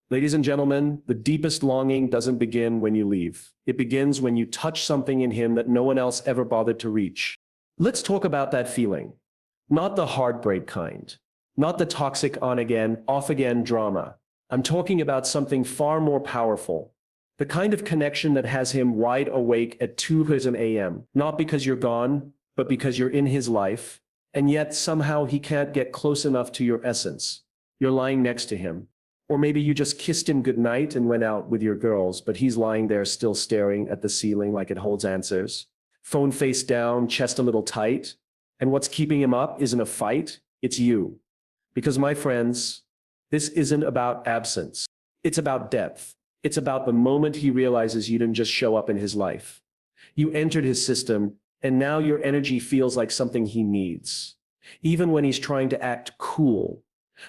Ladies and gentlemen, the deepest longing doesn't begin when you leave. It begins when you touch something in him that no one else ever bothered to reach. Let's talk about that feeling. Not the heartbreak kind. Not the toxic on again, off again drama. I'm talking about something far more powerful. The kind of connection that has him wide awake at 2 a.m. Not because you're gone, but because you're in his life, and yet somehow he can't get close enough to your essence. You're lying next to him. Or maybe you just kissed him goodnight and went out with your girls, but he's lying there still staring at the ceiling like it holds answers. Phone face down, chest a little tight. And what's keeping him up isn't a fight, it's you. Because my friends, this isn't about absence. It's about depth. It's about the moment he realizes you didn't just show up in his life. You entered his system, and now your energy feels like something he needs. Even when he's trying to act cool.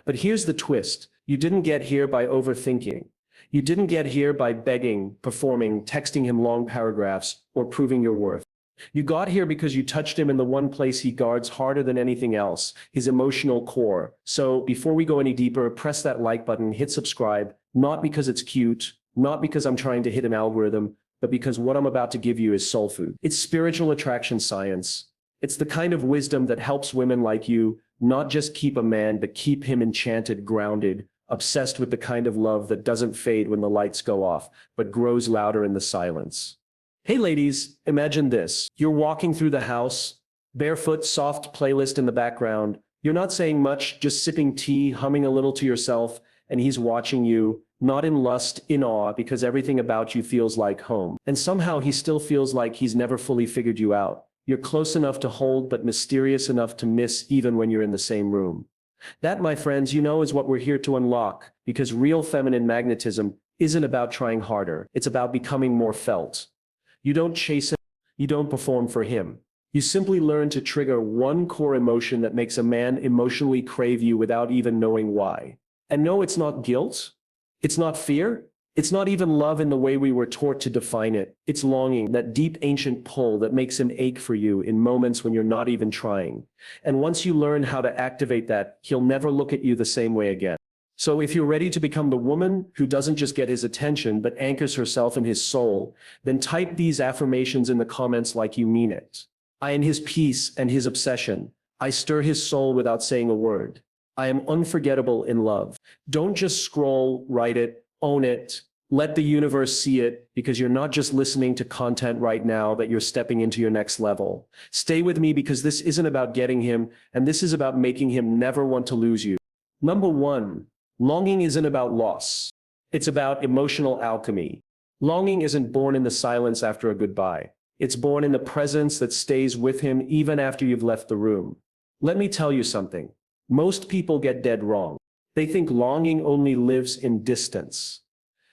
But here's the twist. You didn't get here by overthinking. You didn't get here by begging, performing, texting him long paragraphs, or proving your worth. You got here because you touched him in the one place he guards harder than anything else, his emotional core. So before we go any deeper, press that like button, hit subscribe, not because it's cute, not because I'm trying to hit an algorithm, but because what I'm about to give you is soul food. It's spiritual attraction science. It's the kind of wisdom that helps women like you not just keep a man, but keep him enchanted, grounded, obsessed with the kind of love that doesn't fade when the lights go off, but grows louder in the silence. Hey ladies, imagine this. You're walking through the house, barefoot, soft playlist in the background. You're not saying much, just sipping tea, humming a little to yourself, and he's watching you, not in lust, in awe, because everything about you feels like home. And somehow he still feels like he's never fully figured you out. You're close enough to hold, but mysterious enough to miss even when you're in the same room. That, my friends, is what we're here to unlock, because real feminine magnetism isn't about trying harder. It's about becoming more felt. You don't chase him, you don't perform for him. You simply learn to trigger one core emotion that makes a man emotionally crave you without even knowing why. And no, it's not guilt. It's not fear. It's not even love in the way we were taught to define it. It's longing, that deep ancient pull that makes him ache for you in moments when you're not even trying. And once you learn how to activate that, he'll never look at you the same way again. So if you're ready to become the woman who doesn't just get his attention, but anchors herself in his soul, then type these affirmations in the comments like you mean it. I am his peace and his obsession. I stir his soul without saying a word. I am unforgettable in love. Don't just scroll, write it, own it. Let the universe see it, because you're not just listening to content right now, that you're stepping into your next level. Stay with me, because this isn't about getting him, and this is about making him never want to lose you. Number 1, longing isn't about loss. It's about emotional alchemy. Longing isn't born in the silence after a goodbye. It's born in the presence that stays with him even after you've left the room. Let me tell you something. Most people get dead wrong. They think longing only lives in distance.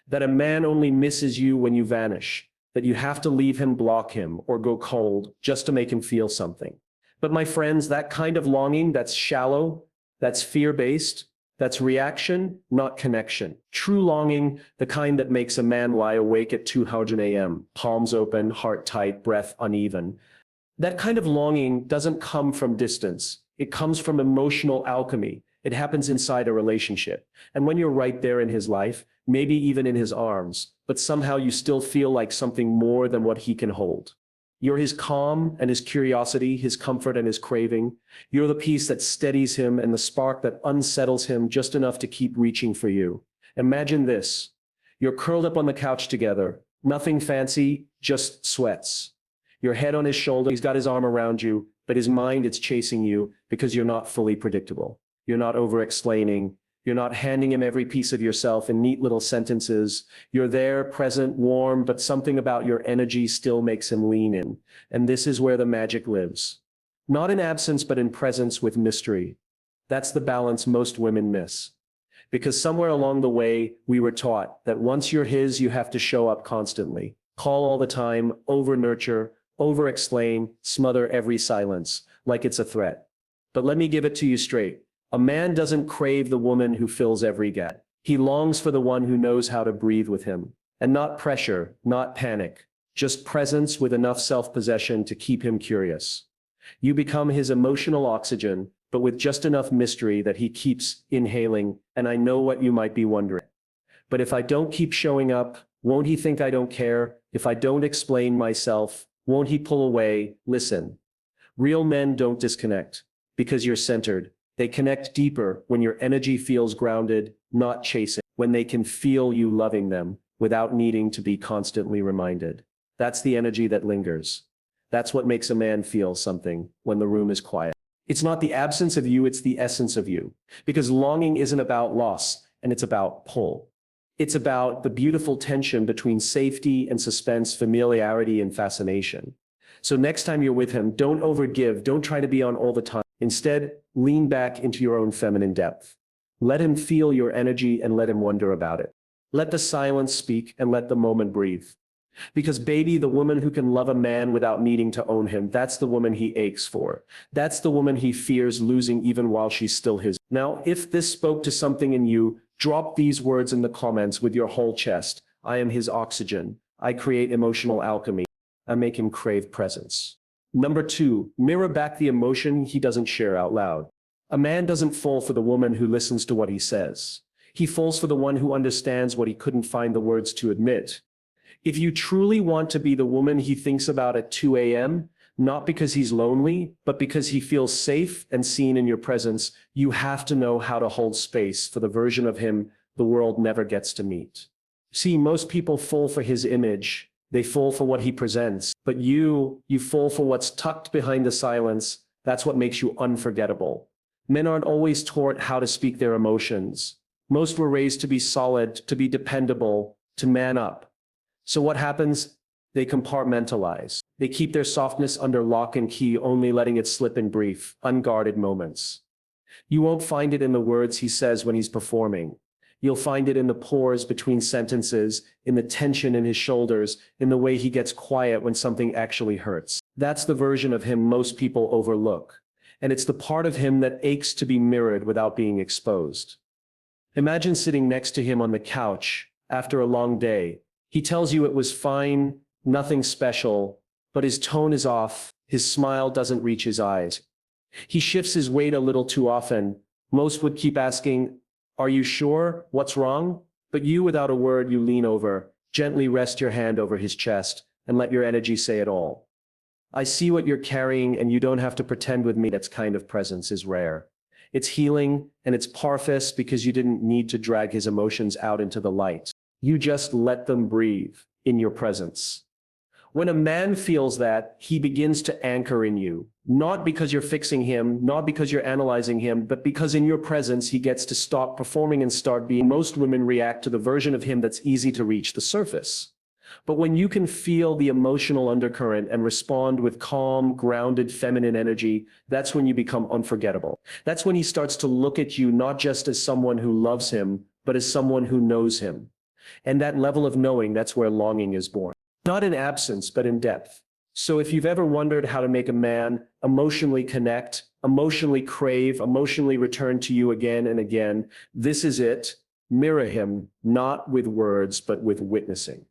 That a man only misses you when you vanish, that you have to leave him, block him, or go cold just to make him feel something. But my friends, that kind of longing, that's shallow, that's fear-based, that's reaction, not connection. True longing, the kind that makes a man lie awake at 2 a.m., palms open, heart tight, breath uneven. That kind of longing doesn't come from distance. It comes from emotional alchemy. It happens inside a relationship. And when you're right there in his life, maybe even in his arms, but somehow you still feel like something more than what he can hold. You're his calm and his curiosity, his comfort and his craving. You're the peace that steadies him and the spark that unsettles him just enough to keep reaching for you. Imagine this. You're curled up on the couch together. Nothing fancy, just sweats. Your head on his shoulder, he's got his arm around you, but his mind is chasing you because you're not fully predictable. You're not over-explaining. You're not handing him every piece of yourself in neat little sentences. You're there, present, warm, but something about your energy still makes him lean in. And this is where the magic lives. Not in absence, but in presence with mystery. That's the balance most women miss. Because somewhere along the way, we were taught that once you're his, you have to show up constantly. Call all the time, over-nurture, over-explain, smother every silence, like it's a threat. But let me give it to you straight. A man doesn't crave the woman who fills every gap. He longs for the one who knows how to breathe with him. And not pressure, not panic, just presence with enough self-possession to keep him curious. You become his emotional oxygen, but with just enough mystery that he keeps inhaling, and I know what you might be wondering. But if I don't keep showing up, won't he think I don't care? If I don't explain myself, won't he pull away? Listen, real men don't disconnect because you're centered. They connect deeper when your energy feels grounded, not chasing, when they can feel you loving them without needing to be constantly reminded. That's the energy that lingers. That's what makes a man feel something when the room is quiet. It's not the absence of you, it's the essence of you. Because longing isn't about loss, and it's about pull. It's about the beautiful tension between safety and suspense, familiarity and fascination. So next time you're with him, don't overgive, don't try to be on all the time. Instead, lean back into your own feminine depth. Let him feel your energy and let him wonder about it. Let the silence speak and let the moment breathe. Because baby, the woman who can love a man without needing to own him, that's the woman he aches for. That's the woman he fears losing even while she's still his. Now, if this spoke to something in you, drop these words in the comments with your whole chest. I am his oxygen. I create emotional alchemy. I make him crave presence. Number 2, mirror back the emotion he doesn't share out loud. A man doesn't fall for the woman who listens to what he says. He falls for the one who understands what he couldn't find the words to admit. If you truly want to be the woman he thinks about at 2 a.m., not because he's lonely, but because he feels safe and seen in your presence, you have to know how to hold space for the version of him the world never gets to meet. See, most people fall for his image. They fall for what he presents. But you fall for what's tucked behind the silence. That's what makes you unforgettable. Men aren't always taught how to speak their emotions. Most were raised to be solid, to be dependable, to man up. So what happens? They compartmentalize. They keep their softness under lock and key, only letting it slip in brief, unguarded moments. You won't find it in the words he says when he's performing. You'll find it in the pause between sentences, in the tension in his shoulders, in the way he gets quiet when something actually hurts. That's the version of him most people overlook. And it's the part of him that aches to be mirrored without being exposed. Imagine sitting next to him on the couch after a long day. He tells you it was fine, nothing special, but his tone is off, his smile doesn't reach his eyes. He shifts his weight a little too often. Most would keep asking, "Are you sure? What's wrong?" But you, without a word, you lean over, gently rest your hand over his chest, and let your energy say it all. I see what you're carrying, and you don't have to pretend with me. That kind of presence is rare. It's healing, and it's parfait because you didn't need to drag his emotions out into the light. You just let them breathe in your presence. When a man feels that, he begins to anchor in you, not because you're fixing him, not because you're analyzing him, but because in your presence, he gets to stop performing and start being. Most women react to the version of him that's easy to reach, the surface. But when you can feel the emotional undercurrent and respond with calm, grounded, feminine energy, that's when you become unforgettable. That's when he starts to look at you not just as someone who loves him, but as someone who knows him. And that level of knowing, that's where longing is born. Not in absence, but in depth. So if you've ever wondered how to make a man emotionally connect, emotionally crave, emotionally return to you again and again, this is it. Mirror him, not with words, but with witnessing.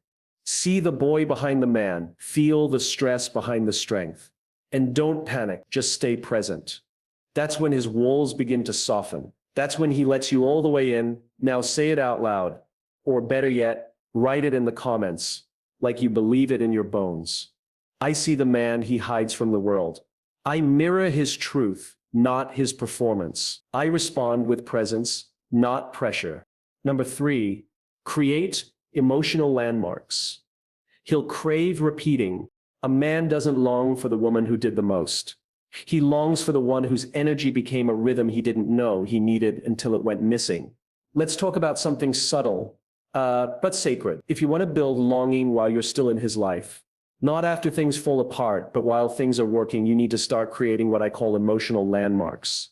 See the boy behind the man. Feel the stress behind the strength. And don't panic, just stay present. That's when his walls begin to soften. That's when he lets you all the way in. Now say it out loud. Or better yet, write it in the comments, like you believe it in your bones. I see the man he hides from the world. I mirror his truth, not his performance. I respond with presence, not pressure. Number 3, create emotional landmarks. He'll crave repeating. A man doesn't long for the woman who did the most. He longs for the one whose energy became a rhythm he didn't know he needed until it went missing. Let's talk about something subtle, but sacred. If you want to build longing while you're still in his life, not after things fall apart, but while things are working, you need to start creating what I call emotional landmarks.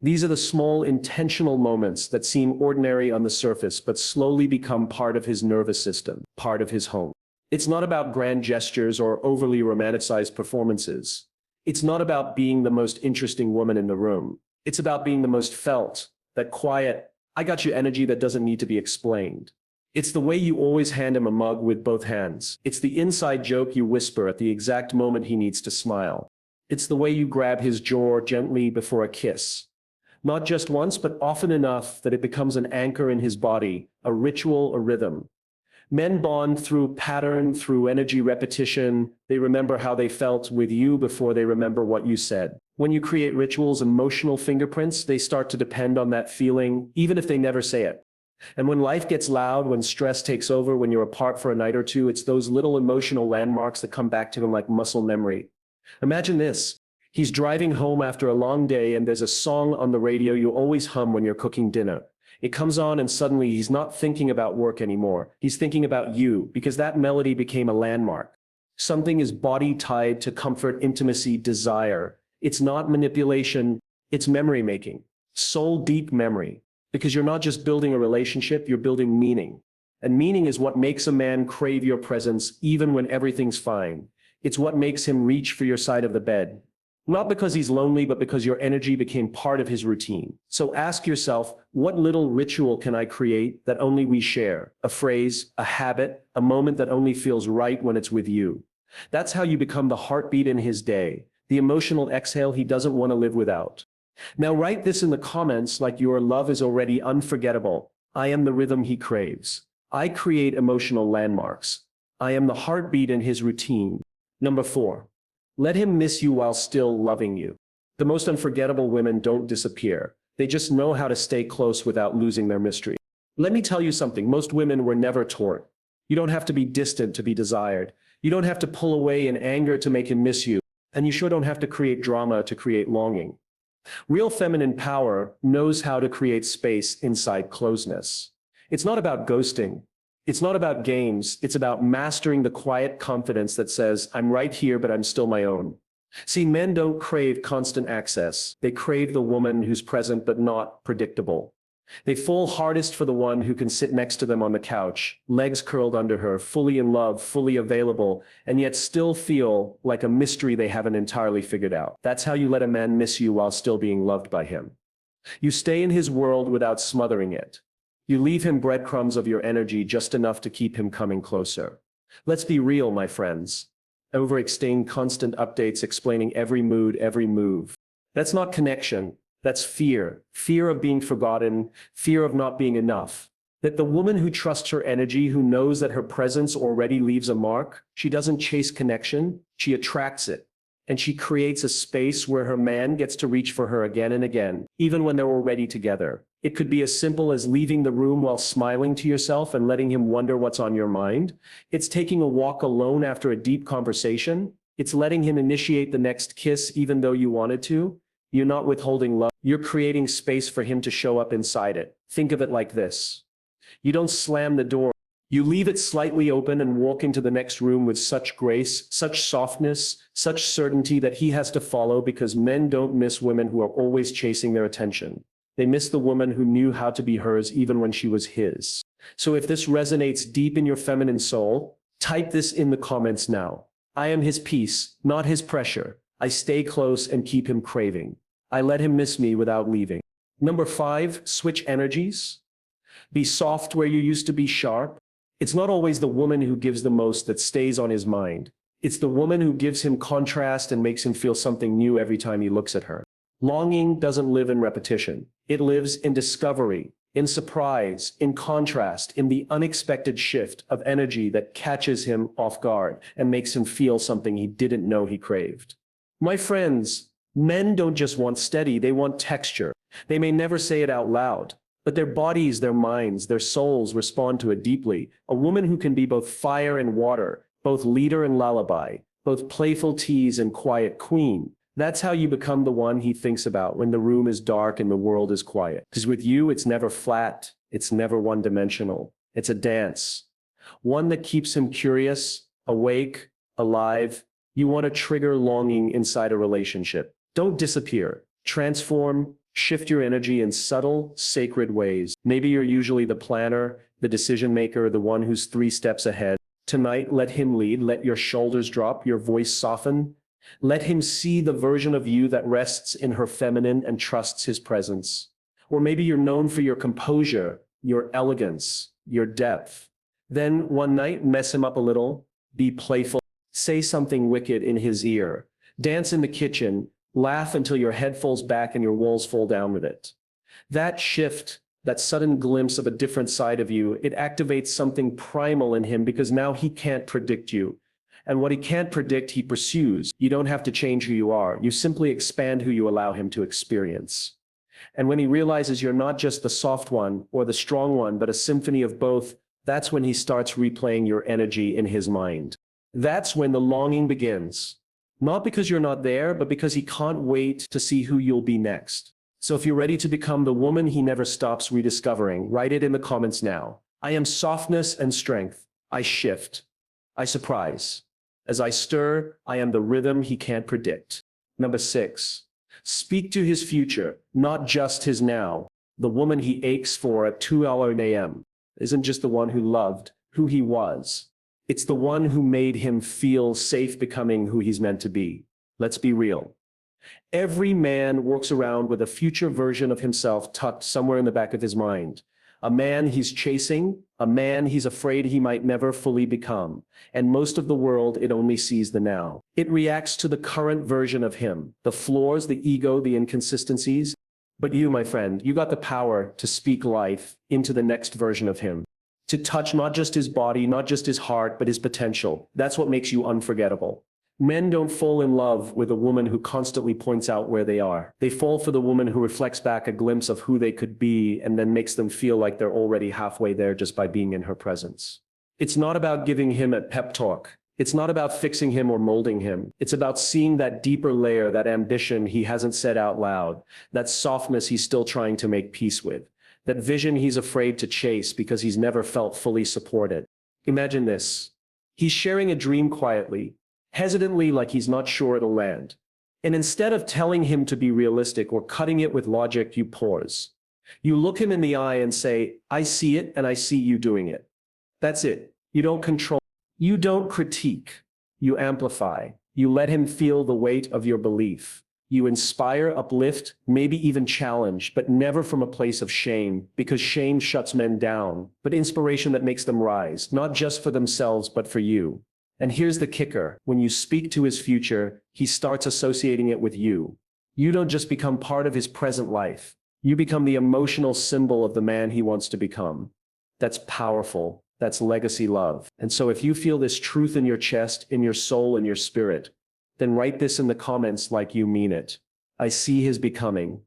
These are the small, intentional moments that seem ordinary on the surface, but slowly become part of his nervous system, part of his home. It's not about grand gestures or overly romanticized performances. It's not about being the most interesting woman in the room. It's about being the most felt, that quiet, I got you energy that doesn't need to be explained. It's the way you always hand him a mug with both hands. It's the inside joke you whisper at the exact moment he needs to smile. It's the way you grab his jaw gently before a kiss. Not just once, but often enough that it becomes an anchor in his body, a ritual, a rhythm. Men bond through pattern, through energy repetition. They remember how they felt with you before they remember what you said. When you create rituals, emotional fingerprints, they start to depend on that feeling, even if they never say it. And when life gets loud, when stress takes over, when you're apart for a night or two, it's those little emotional landmarks that come back to him like muscle memory. Imagine this. He's driving home after a long day and there's a song on the radio you always hum when you're cooking dinner. It comes on and suddenly he's not thinking about work anymore. He's thinking about you because that melody became a landmark. Something is body tied to comfort, intimacy, desire. It's not manipulation, it's memory making. Soul deep memory. Because you're not just building a relationship, you're building meaning. And meaning is what makes a man crave your presence even when everything's fine. It's what makes him reach for your side of the bed. Not because he's lonely, but because your energy became part of his routine. So ask yourself, what little ritual can I create that only we share? A phrase, a habit, a moment that only feels right when it's with you. That's how you become the heartbeat in his day, the emotional exhale he doesn't want to live without. Now write this in the comments like your love is already unforgettable. I am the rhythm he craves. I create emotional landmarks. I am the heartbeat in his routine. Number 4. Let him miss you while still loving you. The most unforgettable women don't disappear. They just know how to stay close without losing their mystery. Let me tell you something, most women were never taught. You don't have to be distant to be desired. You don't have to pull away in anger to make him miss you. And you sure don't have to create drama to create longing. Real feminine power knows how to create space inside closeness. It's not about ghosting. It's not about games. It's about mastering the quiet confidence that says, I'm right here, but I'm still my own. See, men don't crave constant access. They crave the woman who's present but not predictable. They fall hardest for the one who can sit next to them on the couch, legs curled under her, fully in love, fully available, and yet still feel like a mystery they haven't entirely figured out. That's how you let a man miss you while still being loved by him. You stay in his world without smothering it. You leave him breadcrumbs of your energy just enough to keep him coming closer. Let's be real, my friends. Overextend constant updates explaining every mood, every move. That's not connection. That's fear. Fear of being forgotten, fear of not being enough. That the woman who trusts her energy, who knows that her presence already leaves a mark, she doesn't chase connection, she attracts it. And she creates a space where her man gets to reach for her again and again, even when they're already together. It could be as simple as leaving the room while smiling to yourself and letting him wonder what's on your mind. It's taking a walk alone after a deep conversation. It's letting him initiate the next kiss even though you wanted to. You're not withholding love. You're creating space for him to show up inside it. Think of it like this. You don't slam the door. You leave it slightly open and walk into the next room with such grace, such softness, such certainty that he has to follow, because men don't miss women who are always chasing their attention. They miss the woman who knew how to be hers even when she was his. So if this resonates deep in your feminine soul, type this in the comments now. I am his peace, not his pressure. I stay close and keep him craving. I let him miss me without leaving. Number 5, switch energies. Be soft where you used to be sharp. It's not always the woman who gives the most that stays on his mind. It's the woman who gives him contrast and makes him feel something new every time he looks at her. Longing doesn't live in repetition. It lives in discovery, in surprise, in contrast, in the unexpected shift of energy that catches him off guard and makes him feel something he didn't know he craved. My friends, men don't just want steady, they want texture. They may never say it out loud, but their bodies, their minds, their souls respond to it deeply. A woman who can be both fire and water, both leader and lullaby, both playful tease and quiet queen. That's how you become the one he thinks about when the room is dark and the world is quiet. Because with you, it's never flat, it's never one-dimensional. It's a dance. One that keeps him curious, awake, alive. You want to trigger longing inside a relationship. Don't disappear. Transform, shift your energy in subtle, sacred ways. Maybe you're usually the planner, the decision maker, the one who's 3 steps ahead. Tonight, let him lead. Let your shoulders drop, your voice soften. Let him see the version of you that rests in her feminine and trusts his presence. Or maybe you're known for your composure, your elegance, your depth. Then one night, mess him up a little, be playful, say something wicked in his ear, dance in the kitchen, Laugh until your head falls back and your walls fall down with it. That shift, that sudden glimpse of a different side of you, it activates something primal in him because now he can't predict you. And what he can't predict, he pursues. You don't have to change who you are. You simply expand who you allow him to experience. And when he realizes you're not just the soft one or the strong one, but a symphony of both, that's when he starts replaying your energy in his mind. That's when the longing begins. Not because you're not there, but because he can't wait to see who you'll be next. So if you're ready to become the woman he never stops rediscovering, write it in the comments now. I am softness and strength. I shift. I surprise. As I stir, I am the rhythm he can't predict. Number 6. Speak to his future, not just his now. The woman he aches for at 2 a.m. isn't just the one who loved who he was. It's the one who made him feel safe becoming who he's meant to be. Let's be real. Every man walks around with a future version of himself tucked somewhere in the back of his mind. A man he's chasing, a man he's afraid he might never fully become. And most of the world, it only sees the now. It reacts to the current version of him, the flaws, the ego, the inconsistencies. But you, my friend, you got the power to speak life into the next version of him. To touch not just his body, not just his heart, but his potential. That's what makes you unforgettable. Men don't fall in love with a woman who constantly points out where they are. They fall for the woman who reflects back a glimpse of who they could be and then makes them feel like they're already halfway there just by being in her presence. It's not about giving him a pep talk. It's not about fixing him or molding him. It's about seeing that deeper layer, that ambition he hasn't said out loud, that softness he's still trying to make peace with, that vision he's afraid to chase because he's never felt fully supported. Imagine this. He's sharing a dream quietly, hesitantly, like he's not sure it'll land. And instead of telling him to be realistic or cutting it with logic, you pause. You look him in the eye and say, I see it and I see you doing it. That's it. You don't control. You don't critique. You amplify. You let him feel the weight of your belief. You inspire, uplift, maybe even challenge, but never from a place of shame, because shame shuts men down, but inspiration that makes them rise, not just for themselves, but for you. And here's the kicker. When you speak to his future, he starts associating it with you. You don't just become part of his present life. You become the emotional symbol of the man he wants to become. That's powerful. That's legacy love. And so if you feel this truth in your chest, in your soul, in your spirit, then write this in the comments like you mean it. I see his becoming.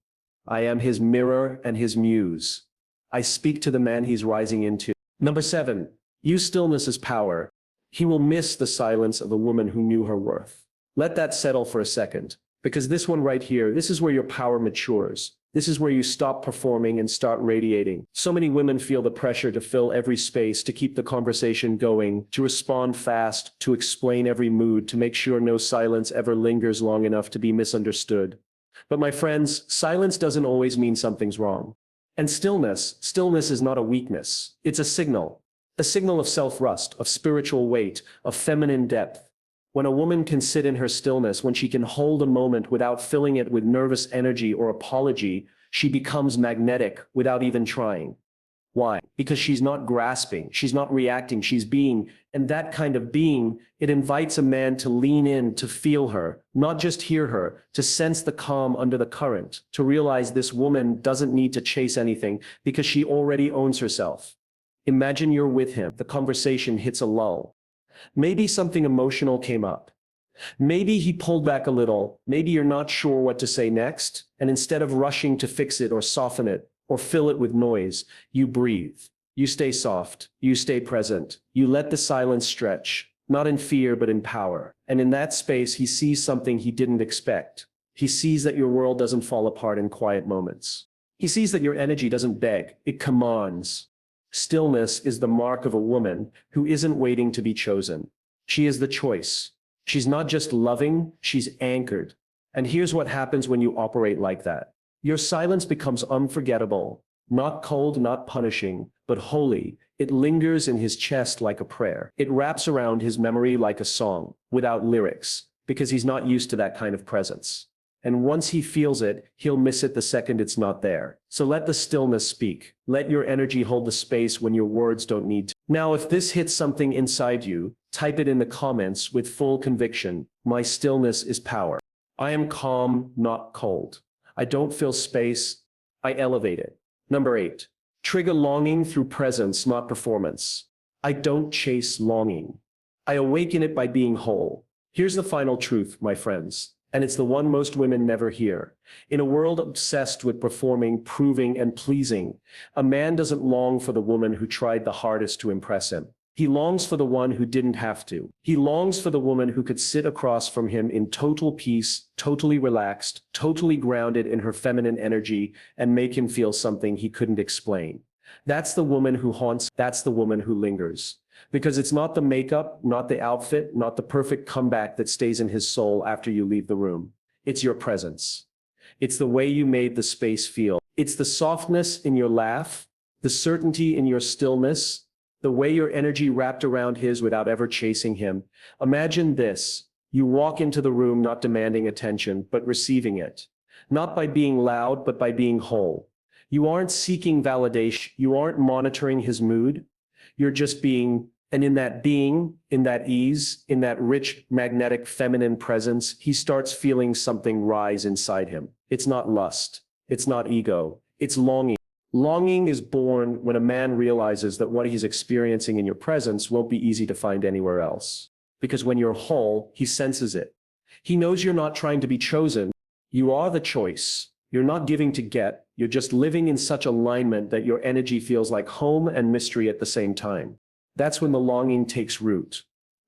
I am his mirror and his muse. I speak to the man he's rising into. Number 7, use stillness as power. He will miss the silence of a woman who knew her worth. Let that settle for a second, because this one right here, this is where your power matures. This is where you stop performing and start radiating. So many women feel the pressure to fill every space, to keep the conversation going, to respond fast, to explain every mood, to make sure no silence ever lingers long enough to be misunderstood. But my friends, silence doesn't always mean something's wrong. And stillness is not a weakness. It's a signal of self-rust, of spiritual weight, of feminine depth. When a woman can sit in her stillness, when she can hold a moment without filling it with nervous energy or apology, she becomes magnetic without even trying. Why? Because she's not grasping, she's not reacting, she's being. And that kind of being, it invites a man to lean in, to feel her, not just hear her, to sense the calm under the current, to realize this woman doesn't need to chase anything because she already owns herself. Imagine you're with him, the conversation hits a lull. Maybe something emotional came up. Maybe he pulled back a little. Maybe you're not sure what to say next. And instead of rushing to fix it or soften it or fill it with noise, you breathe. You stay soft. You stay present. You let the silence stretch, not in fear, but in power. And in that space, he sees something he didn't expect. He sees that your world doesn't fall apart in quiet moments. He sees that your energy doesn't beg, it commands. Stillness is the mark of a woman who isn't waiting to be chosen. She is the choice. She's not just loving, she's anchored. And here's what happens when you operate like that. Your silence becomes unforgettable, not cold, not punishing, but holy. It lingers in his chest like a prayer. It wraps around his memory like a song, without lyrics, because he's not used to that kind of presence. And once he feels it, he'll miss it the second it's not there. So let the stillness speak. Let your energy hold the space when your words don't need to. Now, if this hits something inside you, type it in the comments with full conviction. My stillness is power. I am calm, not cold. I don't fill space, I elevate it. Number 8. Trigger longing through presence, not performance. I don't chase longing. I awaken it by being whole. Here's the final truth, my friends, and it's the one most women never hear. In a world obsessed with performing, proving, and pleasing, a man doesn't long for the woman who tried the hardest to impress him. He longs for the one who didn't have to. He longs for the woman who could sit across from him in total peace, totally relaxed, totally grounded in her feminine energy, and make him feel something he couldn't explain. That's the woman who haunts, that's the woman who lingers. Because it's not the makeup, not the outfit, not the perfect comeback that stays in his soul after you leave the room. It's your presence. It's the way you made the space feel. It's the softness in your laugh, the certainty in your stillness, the way your energy wrapped around his without ever chasing him. Imagine this. You walk into the room not demanding attention, but receiving it. Not by being loud, but by being whole. You aren't seeking validation. You aren't monitoring his mood. You're just being, and in that being, in that ease, in that rich, magnetic, feminine presence, he starts feeling something rise inside him. It's not lust. It's not ego. It's longing. Longing is born when a man realizes that what he's experiencing in your presence won't be easy to find anywhere else. Because when you're whole, he senses it. He knows you're not trying to be chosen. You are the choice. You're not giving to get. You're just living in such alignment that your energy feels like home and mystery at the same time. That's when the longing takes root.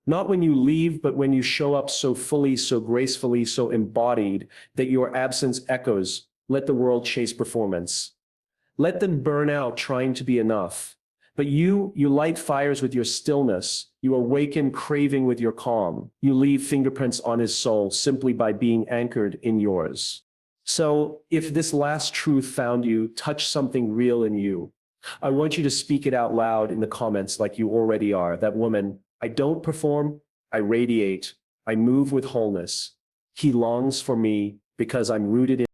Not when you leave, but when you show up so fully, so gracefully, so embodied that your absence echoes. Let the world chase performance. Let them burn out trying to be enough. But you light fires with your stillness. You awaken craving with your calm. You leave fingerprints on his soul simply by being anchored in yours. So if this last truth found you, touched something real in you, I want you to speak it out loud in the comments like you already are. That woman, I don't perform, I radiate, I move with wholeness. He longs for me because I'm rooted in